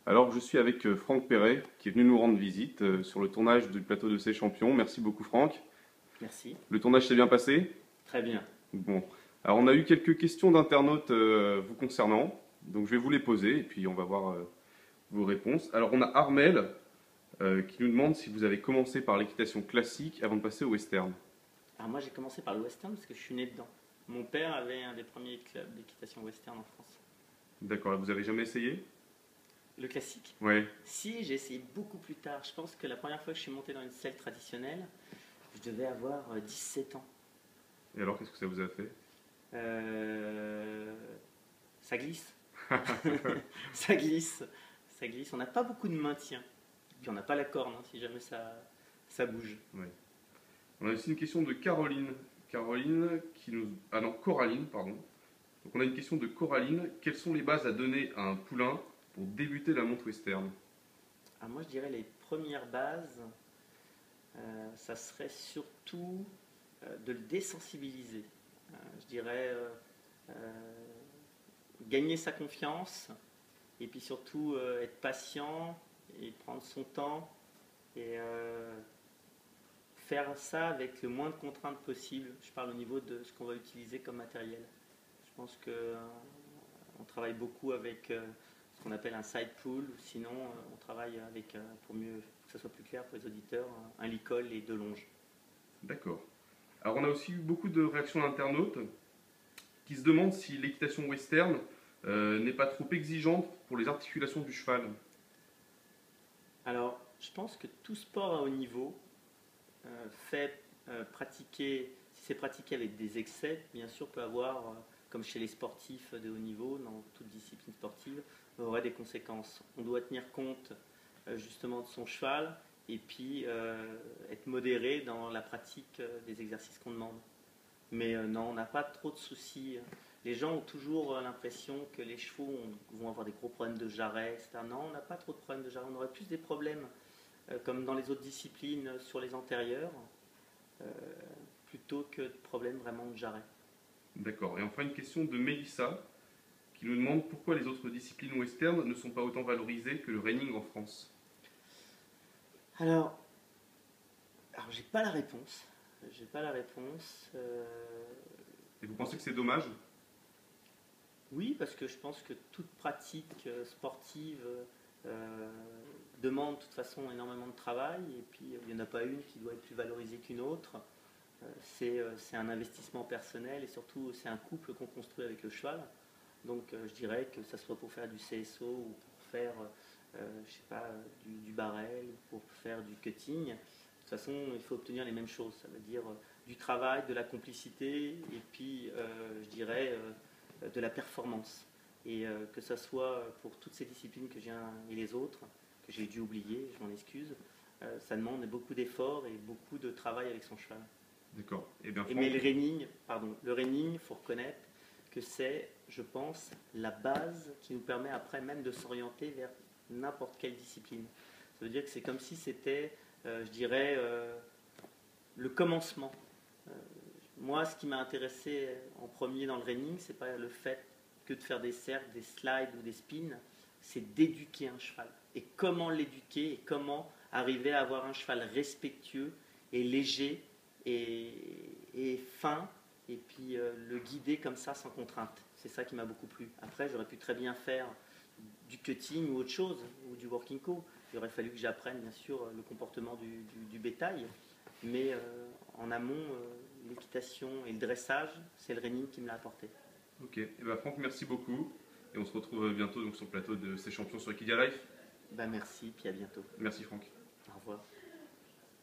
Alors, je suis avec Franck Perret, qui est venu nous rendre visite sur le tournage du plateau de ces champions. Merci beaucoup, Franck. Merci. Le tournage s'est bien passé? Très bien. Bon. Alors, on a eu quelques questions d'internautes vous concernant. Donc, je vais vous les poser et puis on va voir vos réponses. Alors, on a Armel qui nous demande si vous avez commencé par l'équitation classique avant de passer au western. Alors moi j'ai commencé par le western parce que je suis né dedans. Mon père avait un des premiers clubs d'équitation western en France. D'accord, vous avez jamais essayé? Le classique. Ouais. Si, j'ai essayé beaucoup plus tard. Je pense que la première fois que je suis monté dans une selle traditionnelle, je devais avoir 17 ans. Et alors, qu'est-ce que ça vous a fait? Euh, Ça glisse. Ça glisse. Ça glisse. On n'a pas beaucoup de maintien. Puis on n'a pas la corne hein, si jamais ça bouge. Ouais. On a aussi une question de Caroline. Caroline qui nous... Ah non, Coraline, pardon. Donc on a une question de Coraline. Quelles sont les bases à donner à un poulain pour débuter la monte western? Alors moi je dirais les premières bases, ça serait surtout de le désensibiliser. Je dirais gagner sa confiance et puis surtout être patient et prendre son temps et faire ça avec le moins de contraintes possible. Je parle au niveau de ce qu'on va utiliser comme matériel. Je pense que on travaille beaucoup avec ce qu'on appelle un side pull, sinon on travaille avec, pour mieux que ça soit plus clair pour les auditeurs, un licol et deux longes. D'accord. Alors on a aussi eu beaucoup de réactions d'internautes qui se demandent si l'équitation western n'est pas trop exigeante pour les articulations du cheval. Alors, je pense que tout sport à haut niveau fait pratiquer, si c'est pratiqué avec des excès, bien sûr peut avoir, comme chez les sportifs de haut niveau, dans toute discipline sportive, aurait des conséquences. On doit tenir compte justement de son cheval et puis être modéré dans la pratique des exercices qu'on demande. Mais non, on n'a pas trop de soucis. Les gens ont toujours l'impression que les chevaux vont avoir des gros problèmes de jarret, etc. Non, on n'a pas trop de problèmes de jarret. On aurait plus des problèmes, comme dans les autres disciplines, sur les antérieurs, euh, plutôt que de problèmes vraiment de jarret. D'accord. Et enfin une question de Mélissa qui nous demande pourquoi les autres disciplines western ne sont pas autant valorisées que le reining en France. Alors, j'ai pas la réponse. J'ai pas la réponse. Et vous pensez que c'est dommage? Oui, parce que je pense que toute pratique sportive demande de toute façon énormément de travail et puis il n'y en a pas une qui doit être plus valorisée qu'une autre. C'est un investissement personnel et surtout c'est un couple qu'on construit avec le cheval. Donc je dirais que ça soit pour faire du CSO ou pour faire je sais pas, du barrel, pour faire du cutting. De toute façon, il faut obtenir les mêmes choses. Ça veut dire du travail, de la complicité et puis je dirais de la performance. Et que ce soit pour toutes ces disciplines que j'ai et les autres, que j'ai dû oublier, je m'en excuse, ça demande beaucoup d'efforts et beaucoup de travail avec son cheval. D'accord. Eh bien, Mais Franck, le reining, il faut reconnaître que c'est, je pense, la base qui nous permet après même de s'orienter vers n'importe quelle discipline. Ça veut dire que c'est comme si c'était, je dirais, le commencement. Euh, Moi, ce qui m'a intéressé en premier dans le reining, c'est pas le fait que de faire des cercles, des slides ou des spins, c'est d'éduquer un cheval. Et comment l'éduquer et comment arriver à avoir un cheval respectueux et léger et fin et puis le guider comme ça sans contrainte. C'est ça qui m'a beaucoup plu. Après, j'aurais pu très bien faire du cutting ou autre chose, ou du working co. Il aurait fallu que j'apprenne bien sûr le comportement du bétail, mais en amont, l'équitation et le dressage, c'est le reining qui me l'a apporté. ok. Eh bien, Franck, merci beaucoup. Et on se retrouve bientôt donc, sur le plateau de ces champions sur Equidia Life. Ben merci, puis à bientôt. Merci Franck. Au revoir.